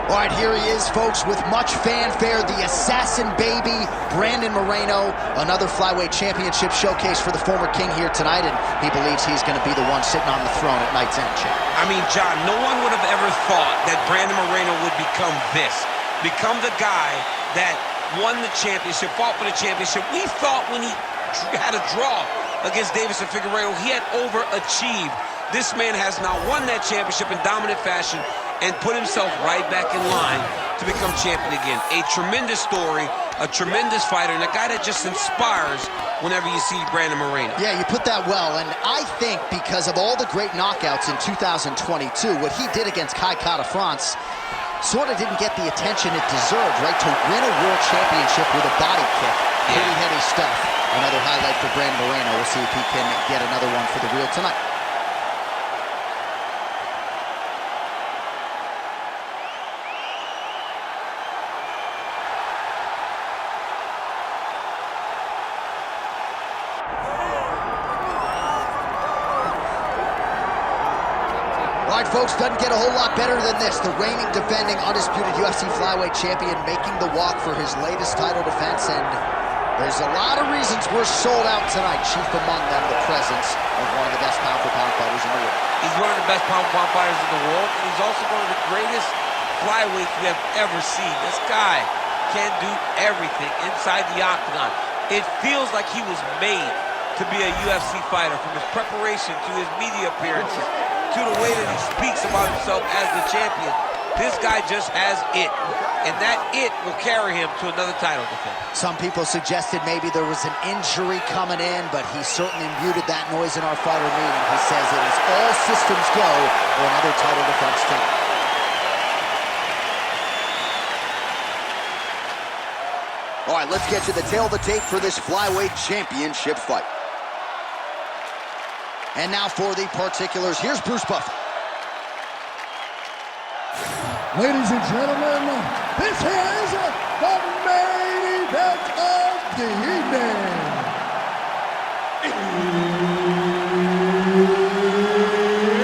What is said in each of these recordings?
All right, here he is, folks, with much fanfare, the assassin baby, Brandon Moreno, another flyweight championship showcase for the former king here tonight, and he believes he's going to be the one sitting on the throne at night's end, Chip. I mean, John, no one would have ever thought that Brandon Moreno would become this, become the guy that won the championship, fought for the championship. We thought when he had a draw against Davis and Figueiredo, he had overachieved. This man has now won that championship in dominant fashion and put himself right back in line to become champion again. A tremendous story, a tremendous fighter, and a guy that just inspires whenever you see Brandon Moreno. Yeah, you put that well, and I think because of all the great knockouts in 2022, what he did against Kai Kara-France sort of didn't get the attention it deserved, right? To win a world championship with a body kick, pretty heavy stuff. Another highlight for Brandon Moreno. We'll see if he can get another one for the real tonight. All right, folks, doesn't get a whole lot better than this. The reigning, defending, undisputed UFC flyweight champion making the walk for his latest title defense, and there's a lot of reasons we're sold out tonight. Chief among them, the presence of one of the best pound-for-pound fighters in the world. He's one of the best pound-for-pound fighters in the world, and he's also one of the greatest flyweights we have ever seen. This guy can do everything inside the octagon. It feels like he was made to be a UFC fighter, from his preparation to his media appearances, to the way that he speaks about himself as the champion. This guy just has it, and that it will carry him to another title defense. Some people suggested maybe there was an injury coming in, but he certainly muted that noise in our fighter meeting. He says it is all systems go for another title defense tonight. All right, let's get to the tail of the tape for this flyweight championship fight. And now for the particulars, here's Bruce Buffer. Ladies and gentlemen, this is the main event of the evening.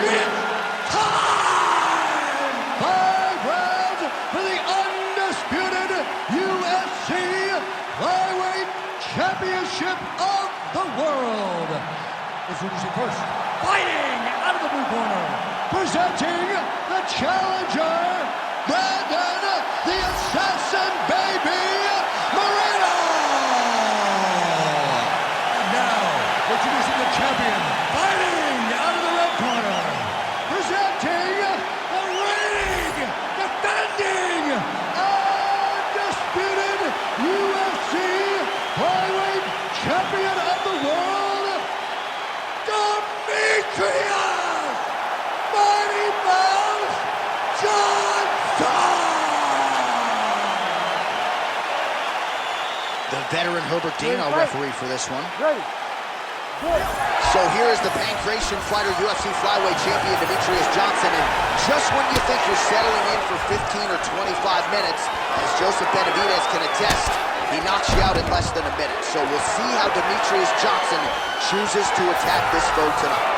It's time! 5 rounds for the undisputed UFC Flyweight Championship of the world. Introducing first, fighting out of the blue corner, presenting the challenger, Brandon, the assassin baby, Moreno! And now, introducing the champion, fighting out of the red corner, presenting the reigning, defending, undisputed UFC Flyweight Champion of the world, Demetrious! Mighty Mouse Johnson! The veteran Herbert Dean, our referee for this one. Ready. So here is the pancration fighter, UFC flyweight champion Demetrious Johnson, and just when you think you're settling in for 15 or 25 minutes, as Joseph Benavidez can attest, he knocks you out in less than a minute. So we'll see how Demetrious Johnson chooses to attack this foe tonight.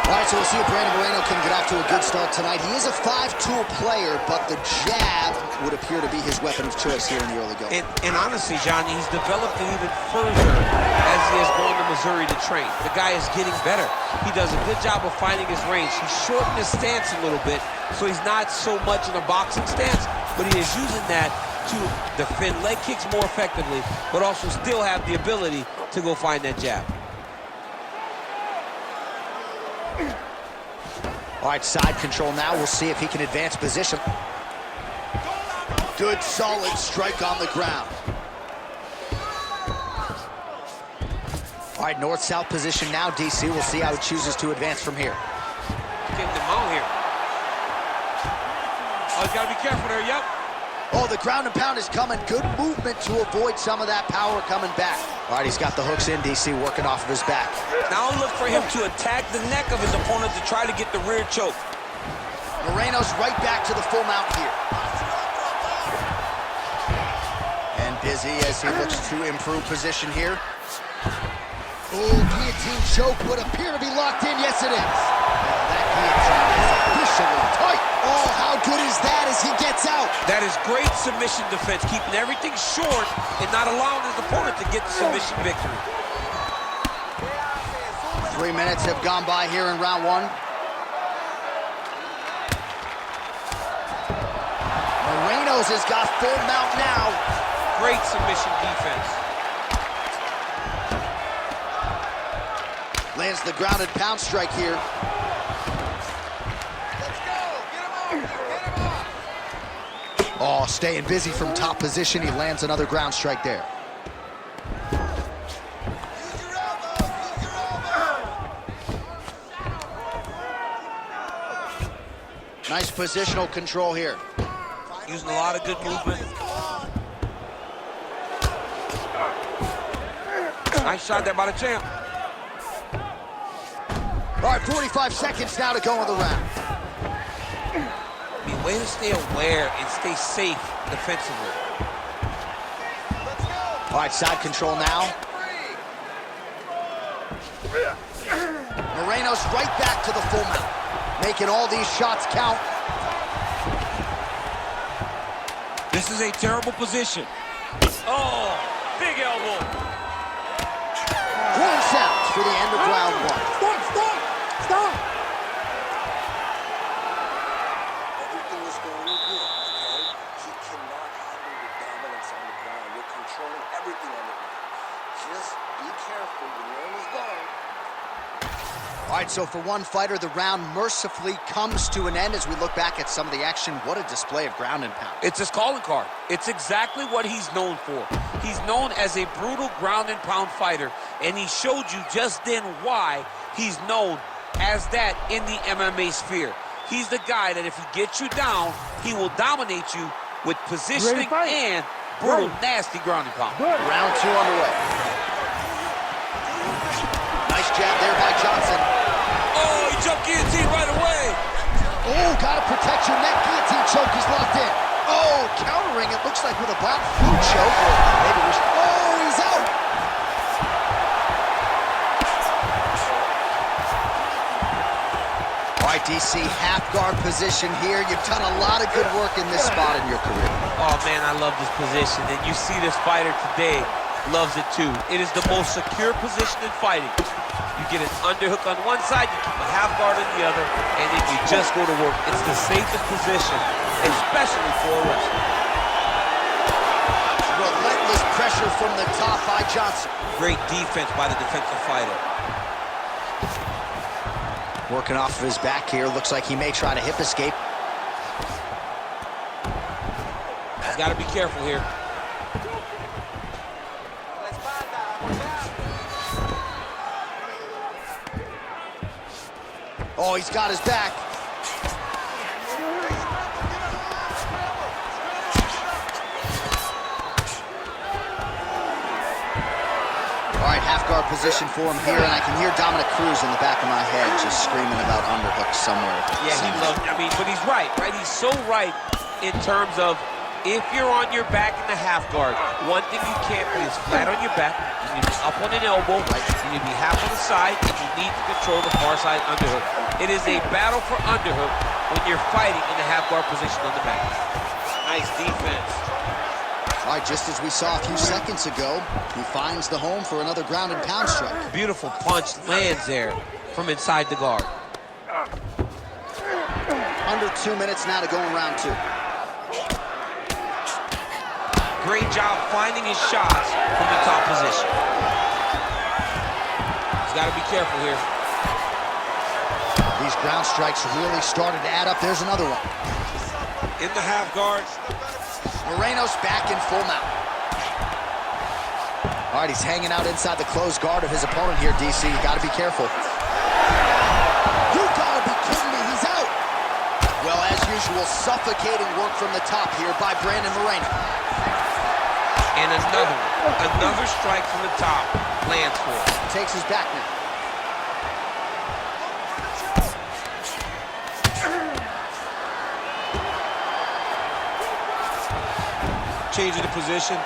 All right, so we'll see if Brandon Moreno can get off to a good start tonight. He is a 5-tool player, but the jab would appear to be his weapon of choice here in the early go. And honestly, John, he's developed it even further as he has gone to Missouri to train. The guy is getting better. He does a good job of finding his range. He's shortened his stance a little bit, so he's not so much in a boxing stance, but he is using that to defend leg kicks more effectively, but also still have the ability to go find that jab. All right, side control now. We'll see if he can advance position. Good, solid strike on the ground. All right, north-south position now, DC. We'll see how he chooses to advance from here. Getting them out here. Oh, he's got to be careful there, yep. Oh, the ground and pound is coming. Good movement to avoid some of that power coming back. All right, he's got the hooks in, DC, working off of his back. Now look for him to attack the neck of his opponent to try to get the rear choke. Moreno's right back to the full mount here. And busy as he looks to improve position here. Oh, guillotine choke would appear to be locked in. Yes, it is. Oh, that guillotine is officially tight. Oh, how good is was great submission defense, keeping everything short and not allowing his opponent to get the submission victory. 3 minutes have gone by here in round one. Moreno's has got full mount now. Great submission defense. Lands the grounded pound strike here. Oh, staying busy from top position. He lands another ground strike there. Nice positional control here. Using a lot of good movement. Nice shot there by the champ. All right, 45 seconds now to go in the round. I mean, way to stay aware and stay safe defensively. All right, side control now. Moreno's right back to the full mount, making all these shots count. This is a terrible position. Oh, big elbow. One sounds for the end of round one. Stop! Everything is going good, okay? He cannot handle the dominance on the ground. You're controlling everything on the ground. Just be careful when you're in his guard. All right, so for one fighter, the round mercifully comes to an end as we look back at some of the action. What a display of ground and pound. It's his calling card. It's exactly what he's known for. He's known as a brutal ground and pound fighter, and he showed you just then why he's known as that in the MMA sphere. He's the guy that if he gets you down, he will dominate you with positioning and brutal, nasty ground and pound. Round two underway. Nice jab there by Johnson. Oh, he jumped guillotine right away. Oh, gotta protect your neck. Guillotine choke is locked in. Oh, countering, it looks like with a black food choke. Or maybe it was, oh, he's out. All right, DC, half guard position here. You've done a lot of good work in this spot in your career. Oh, man, I love this position. And you see this fighter today loves it, too. It is the most secure position in fighting. You get an underhook on one side, you keep a half guard on the other, and then you just go to work. It's the safest position, especially for a wrestler. Relentless pressure from the top by Johnson. Great defense by the defensive fighter. Working off of his back here. Looks like he may try to hip escape. He's got to be careful here. Oh, he's got his back. All right, half guard position for him here, and I can hear Dominic Cruz in the back of my head just screaming about underhooks somewhere. Yeah, he loves, I mean, but he's right? He's so right in terms of if you're on your back in the half guard, one thing you can't be is flat on your back. You need to be up on an elbow, you need to be half on the side, and you need to control the far side underhook. It is a battle for underhook when you're fighting in the half guard position on the back. Nice defense. All right, just as we saw a few seconds ago, he finds the home for another ground and pound strike. Beautiful punch lands there from inside the guard. Under 2 minutes now to go in round two. Great job finding his shots from the top position. He's got to be careful here. These ground strikes really started to add up. There's another one. In the half guard. Moreno's back in full mount. All right, he's hanging out inside the closed guard of his opponent here, DC. You got to be careful. You got to be kidding me. He's out. Well, as usual, suffocating work from the top here by Brandon Moreno. And another strike from the top lands for him. Takes his back now. Changing the position.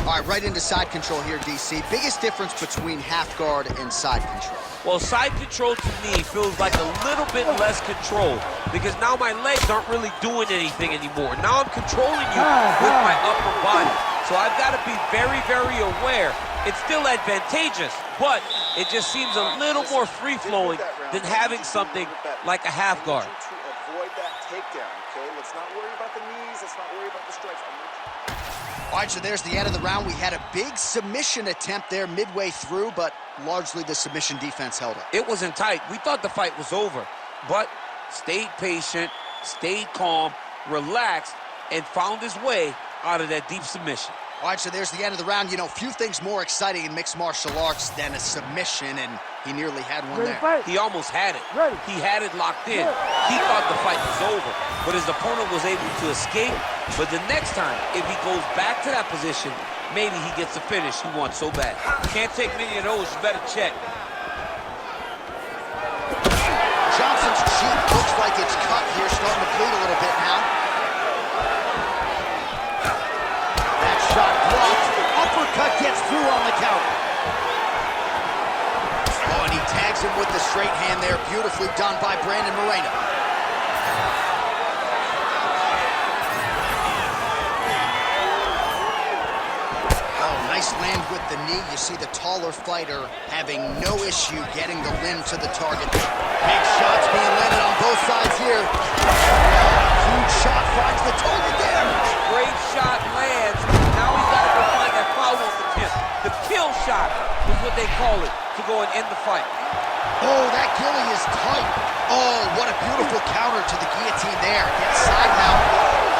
All right, right into side control here, DC. Biggest difference between half guard and side control? Well, side control to me feels like a little bit less control because now my legs aren't really doing anything anymore. Now I'm controlling you with my upper body. So I've got to be very, very aware. It's still advantageous, but it just seems a little more free-flowing than having something like a half guard. To avoid that takedown, okay? Let's not worry about the knees. Let's not worry about the strikes. All right, so there's the end of the round. We had a big submission attempt there midway through, but largely the submission defense held up. It wasn't tight. We thought the fight was over, but stayed patient, stayed calm, relaxed, and found his way out of that deep submission. All right, so there's the end of the round. You know, few things more exciting in mixed martial arts than a submission, and he nearly had one there. He almost had it. Ready. He had it locked in. He thought the fight was over, but his opponent was able to escape. But the next time, if he goes back to that position, maybe he gets the finish he wants so bad. Can't take many of those. You better check. Johnson's cheek looks like it's cut here, starting to bleed a little bit now. That shot blocked. Uppercut gets through on the counter. Oh, and he tags him with the straight hand there. Beautifully done by Brandon Moreno. Nice land with the knee. You see the taller fighter having no issue getting the limb to the target. Big shots being landed on both sides here. Huge shot finds the target there. Great shot lands. Now he's got to go find that follow-up attempt. The kill shot is what they call it to go and end the fight. Oh, that gilly is tight. Oh, what a beautiful counter to the guillotine there. Gets side mount.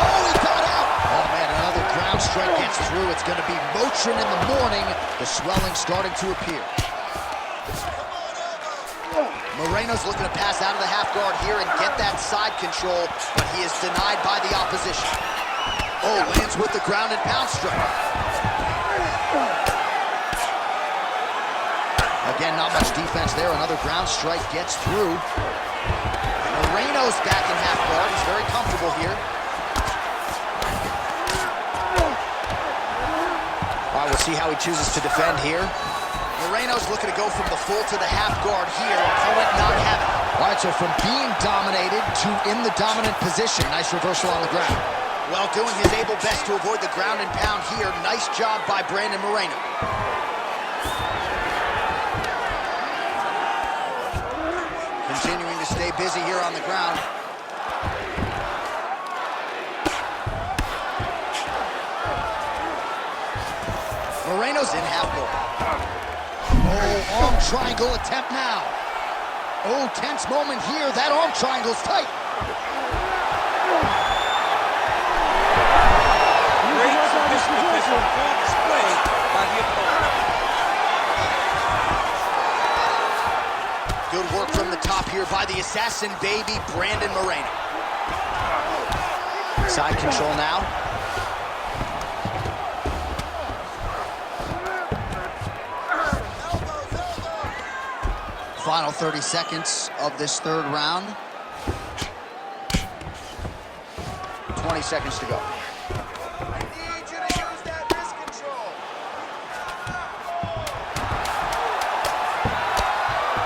Oh, he got out. Oh, man, another ground strike gets through. It's going to be Motrin in the morning. The swelling starting to appear. Moreno's looking to pass out of the half guard here and get that side control, but he is denied by the opposition. Oh, lands with the ground and pound strike. Again, not much defense there. Another ground strike gets through. Moreno's back in half guard. He's very comfortable here. All right, we'll see how he chooses to defend here. Moreno's looking to go from the full to the half guard here. Opponent not having it. All right, so from being dominated to in the dominant position. Nice reversal on the ground. Well, doing his able best to avoid the ground and pound here. Nice job by Brandon Moreno. Continuing to stay busy here on the ground. Moreno's in half guard. Oh, arm triangle attempt now. Oh, tense moment here. That arm triangle's tight. Great submission defense on full display by the opponent. Good work from the top here by the assassin baby, Brandon Moreno. Side control now. Final 30 seconds of this third round. 20 seconds to go. I need you to use that wrist control.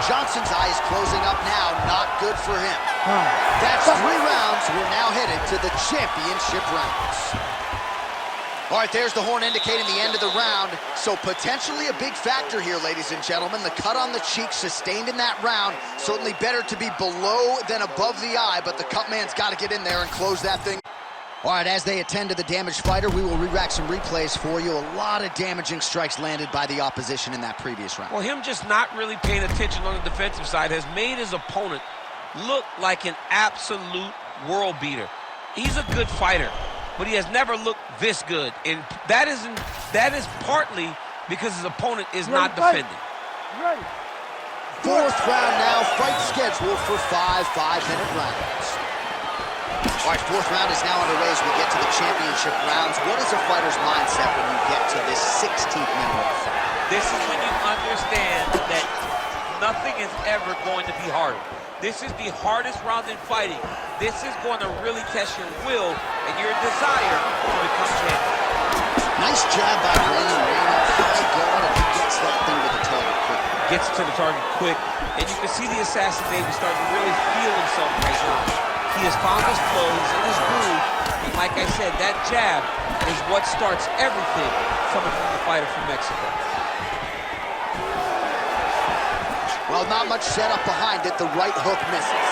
Johnson's eye is closing up now. Not good for him. That's 3 rounds. We're now headed to the championship rounds. All right, there's the horn indicating the end of the round. So potentially a big factor here, ladies and gentlemen. The cut on the cheek sustained in that round. Certainly better to be below than above the eye, but the cut man's got to get in there and close that thing. All right, as they attend to the damaged fighter, we will re-rack some replays for you. A lot of damaging strikes landed by the opposition in that previous round. Well, him just not really paying attention on the defensive side has made his opponent look like an absolute world beater. He's a good fighter, but he has never looked this good, and that is partly because his opponent is not defending. Ready. Fourth round now, fight scheduled for 5 5-minute rounds. All right, fourth round is now underway as we get to the championship rounds. What is a fighter's mindset when you get to this 16th minute of the fight? This is when you understand that nothing is ever going to be harder. This is the hardest round in fighting. This is going to really test your will and your desire to become champion. Nice jab by Moreno. High guard, and he gets that thing to the target quick. Gets to the target quick, and you can see the assassin David starting to really feel himself right now. He has found his flow, he's in his groove, and like I said, that jab is what starts everything coming from the fighter from Mexico. Well, not much setup behind it. The right hook misses.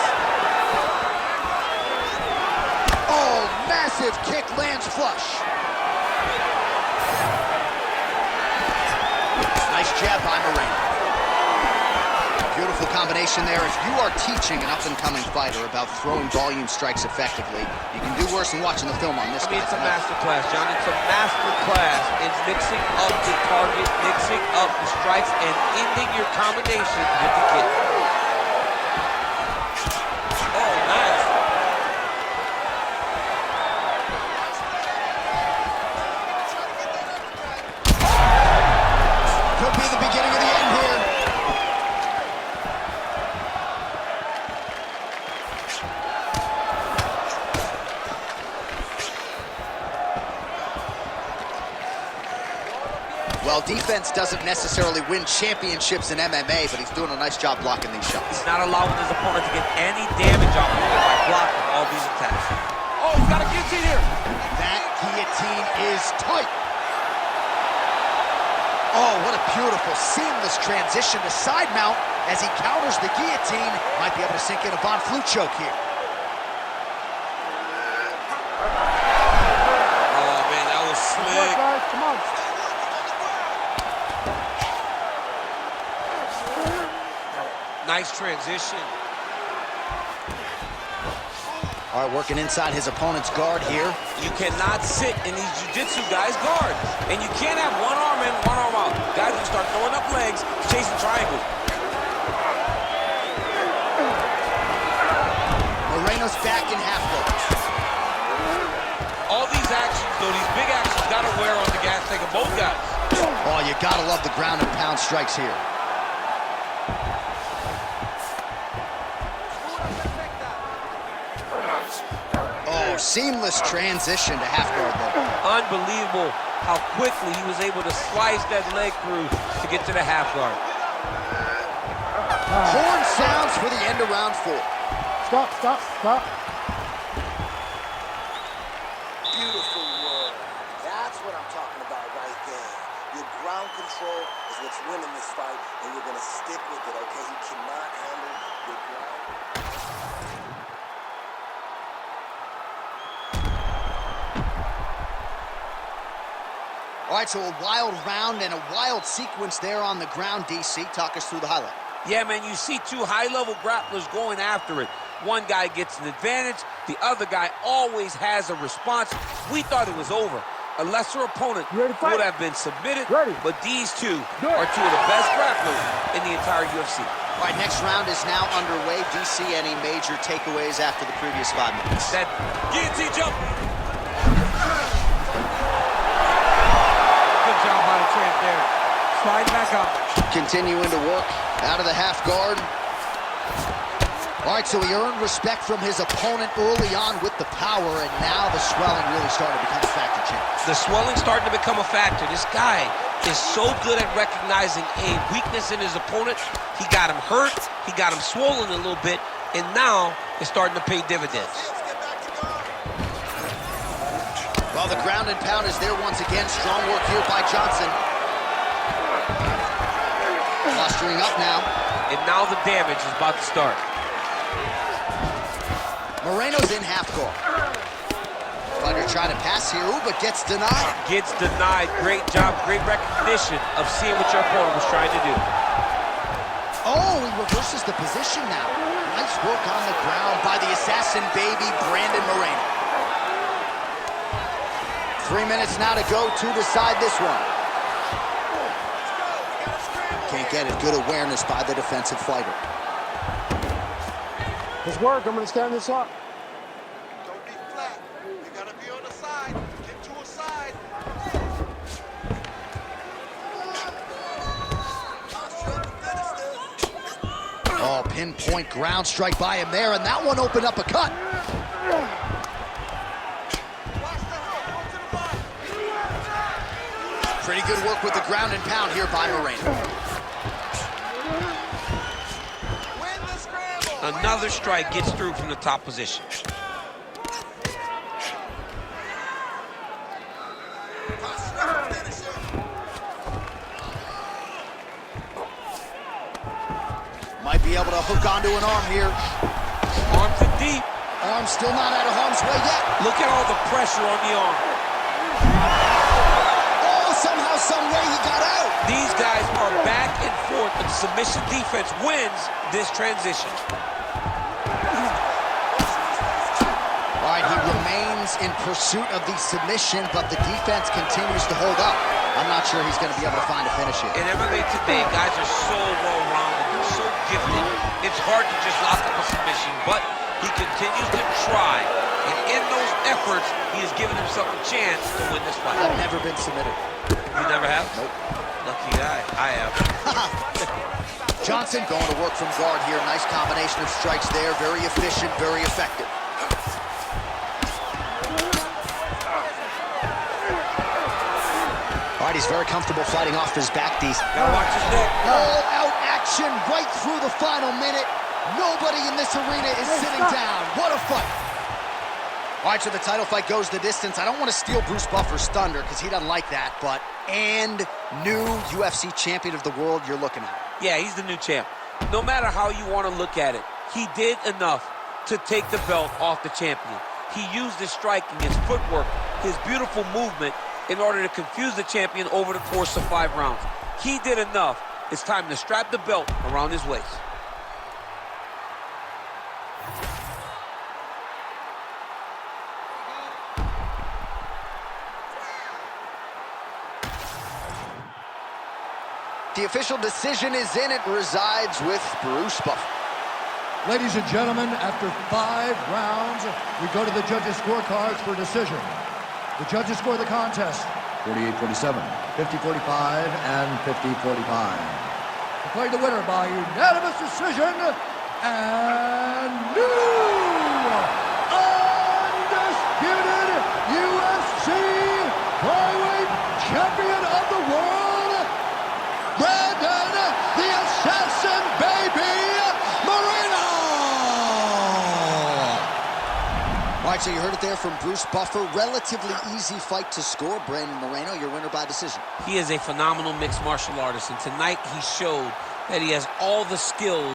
Oh, massive kick lands flush. Nice jab by Moreno. Beautiful combination there. If you are teaching an up-and-coming fighter about throwing volume strikes effectively, you can do worse than watching the film on this guy. It's a master class, John. It's a master class in mixing up the target, mixing up the strikes, and ending your combination with the kick. Oh, nice. Could be the beginning of the end here. Well, defense doesn't necessarily win championships in MMA, but he's doing a nice job blocking these shots. He's not allowing his opponent to get any damage off of him by blocking all these attacks. Oh, he's got a guillotine here. That guillotine is tight. Oh, what a beautiful, seamless transition to side mount as he counters the guillotine. Might be able to sink in a Von Flue choke here. Oh, man, that was slick. Guys, come on. Nice transition. All right, working inside his opponent's guard here. You cannot sit in these jiu-jitsu guys' guard. And you can't have one arm in, one arm out. Guys will start throwing up legs, chasing triangles. Moreno's back in half guard. All these actions, though, these big actions, gotta wear on the gas tank of both guys. Oh, you gotta love the ground and pound strikes here. Oh, seamless transition to half guard there. Unbelievable how quickly he was able to slice that leg through to get to the half guard. Horn sounds for the end of round 4. Stop, stop, stop. Beautiful work. That's what I'm talking about right there. Your ground control is what's winning this fight, and you're going to stick with it, okay? He cannot handle your ground. All right, so a wild round and a wild sequence there on the ground, DC. Talk us through the highlight. Yeah, man, you see two high-level grapplers going after it. One guy gets an advantage, the other guy always has a response. We thought it was over. A lesser opponent would have been submitted, but these two are two of the best grapplers in the entire UFC. All right, next round is now underway. DC, any major takeaways after the previous 5 minutes? That guillotine jump. Good job by the champ there. Slide back up. Continuing to work out of the half guard. All right, so he earned respect from his opponent early on with the power, and now the swelling really started to become a factor, champ. The swelling starting to become a factor. This guy is so good at recognizing a weakness in his opponent. He got him hurt, he got him swollen a little bit, and now it's starting to pay dividends. Well, the ground and pound is there once again. Strong work here by Johnson. Posturing up now. And now the damage is about to start. Moreno's in half guard. Fighter trying to pass here, but gets denied. Gets denied. Great job, great recognition of seeing what your opponent was trying to do. Oh, he reverses the position now. Nice work on the ground by the assassin baby, Brandon Moreno. 3 minutes now to go to decide this one. Can't get it. Good awareness by the defensive fighter. Let's work. I'm going to stand this up. Don't be flat. You got to be on the side. Get to a side. Oh, pinpoint ground strike by him there, and that one opened up a cut. Pretty good work with the ground and pound here by Moreno. Another strike gets through from the top position. Might be able to hook onto an arm here. Arms are deep. Arm still not out of harm's way yet. Look at all the pressure on the arm. Oh, somehow, some way he got out. These guys are back and forth, but the submission defense wins this transition. All right, he remains in pursuit of the submission, but the defense continues to hold up. I'm not sure he's going to be able to find a finish here. In MMA today, guys are so well-rounded, they're so gifted. It's hard to just lock up a submission, but he continues to try. And in those efforts, he has given himself a chance to win this fight. I've never been submitted. You never have? Nope. Lucky guy. I have. Johnson going to work from guard here. Nice combination of strikes there. Very efficient, very effective. All right, he's very comfortable fighting off his back. These Gotta watch his neck. all-out action right through the final minute. Nobody in this arena is sitting down. What a fight. All right, so the title fight goes the distance. I don't want to steal Bruce Buffer's thunder because he doesn't like that, but new UFC champion of the world you're looking at. Yeah, he's the new champ. No matter how you want to look at it, he did enough to take the belt off the champion. He used his striking, his footwork, his beautiful movement in order to confuse the champion over the course of 5 rounds. He did enough. It's time to strap the belt around his waist. The official decision is in. It resides with Bruce Buffer. Ladies and gentlemen, after 5 rounds, we go to the judges' scorecards for decision. The judges score the contest 48-47, 50-45, and 50-45. Declared the winner by unanimous decision, and new undisputed UFC flyweight champion of the world, Brandon the Assassin Baby Moreno! All right, so you heard it there from Bruce Buffer. Relatively easy fight to score. Brandon Moreno, your winner by decision. He is a phenomenal mixed martial artist, and tonight he showed that he has all the skills